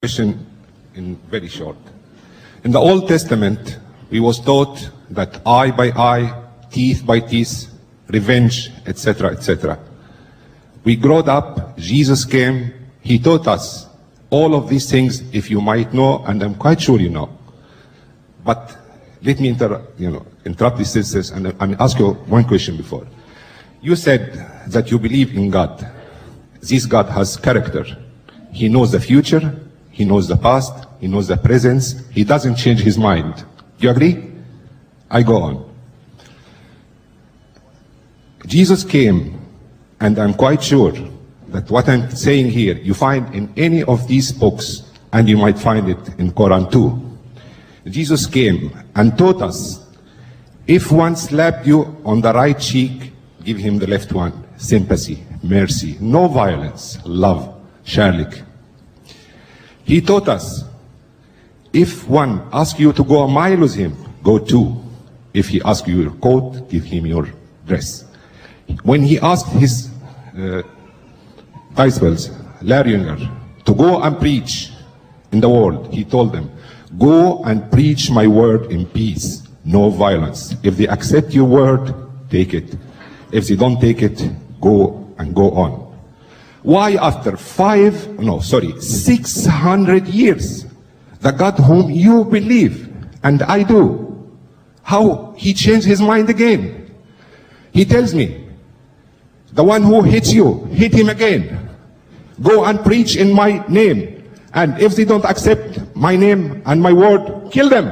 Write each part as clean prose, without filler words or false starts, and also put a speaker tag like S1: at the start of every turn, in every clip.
S1: Question in very short. In the Old Testament, we was taught that eye by eye, teeth by teeth, revenge, etc., etc. We growed up, Jesus came, he taught us all of these things, if you might know, and I'm quite sure you know. But let me interrupt these sisters and ask you one question before. You said that you believe in God. This God has character. He knows the future, he knows the past, he knows the present, he doesn't change his mind. Do you agree? I go on. Jesus came, and I'm quite sure that what I'm saying here, you find in any of these books, and you might find it in Quran too. Jesus came and taught us, if one slapped you on the right cheek, give him the left one. Sympathy, mercy, no violence, love, shalik. He taught us, if one asks you to go a mile with him, go 2. If he asks you your coat, give him your dress. When he asked his disciples, Laringer, to go and preach in the world, he told them, go and preach my word in peace, no violence. If they accept your word, take it. If they don't take it, go and go on. Why after 600 years, the God whom you believe, and I do, how he changed his mind again? He tells me, the one who hits you, hit him again. Go and preach in my name. And if they don't accept my name and my word, kill them.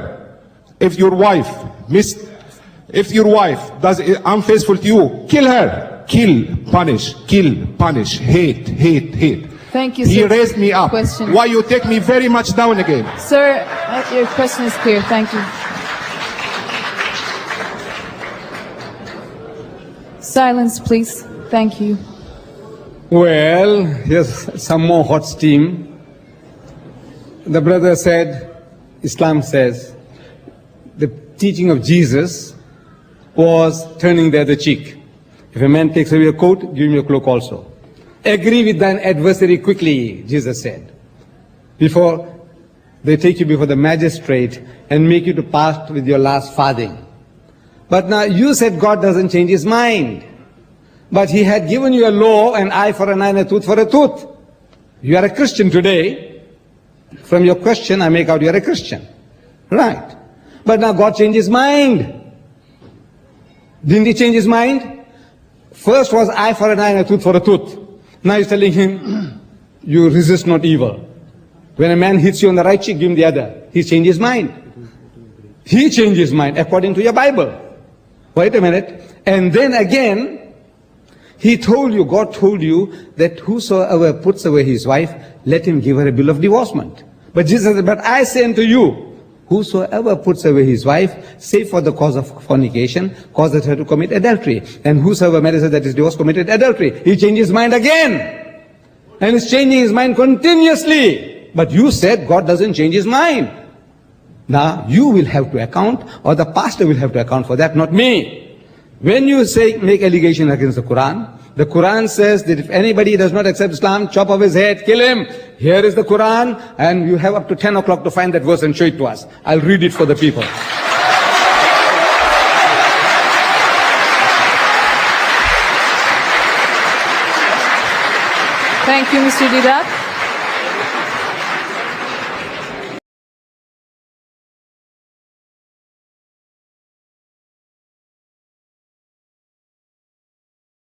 S1: If your wife does unfaithful to you, kill her. Kill, punish, hate, hate, hate.
S2: Thank you,
S1: He
S2: sir.
S1: raised me up.
S2: Question.
S1: Why you take me very much down again?
S2: Sir, your question is clear. Thank you. Silence, please. Thank you.
S3: Well, here's some more hot steam. The brother said, Islam says, the teaching of Jesus was turning the other cheek. If a man takes away your coat, give him your cloak also. Agree with thine adversary quickly, Jesus said, before they take you before the magistrate and make you to part with your last farthing. But now you said God doesn't change his mind. But he had given you a law, an eye for an eye and a tooth for a tooth. You are a Christian today. From your question, I make out you are a Christian. Right. But now God changed his mind. Didn't he change his mind? First was eye for an eye and a tooth for a tooth. Now he's telling him, you resist not evil. When a man hits you on the right cheek, give him the other. He changed his mind. He changed his mind according to your Bible. Wait a minute. And then again, he told you, God told you that whosoever puts away his wife, let him give her a bill of divorcement. But Jesus said, but I say unto you, whosoever puts away his wife, save for the cause of fornication, causes her to commit adultery. And whosoever marries her that is divorced committed adultery. He changed his mind again. And he's changing his mind continuously. But you said God doesn't change his mind. Now you will have to account, or the pastor will have to account for that, not me. When you say, make allegation against the Quran says that if anybody does not accept Islam, chop off his head, kill him. Here is the Quran, and you have up to 10 o'clock to find that verse and show it to us. I'll read it for the people.
S2: Thank you, Mr. Didat.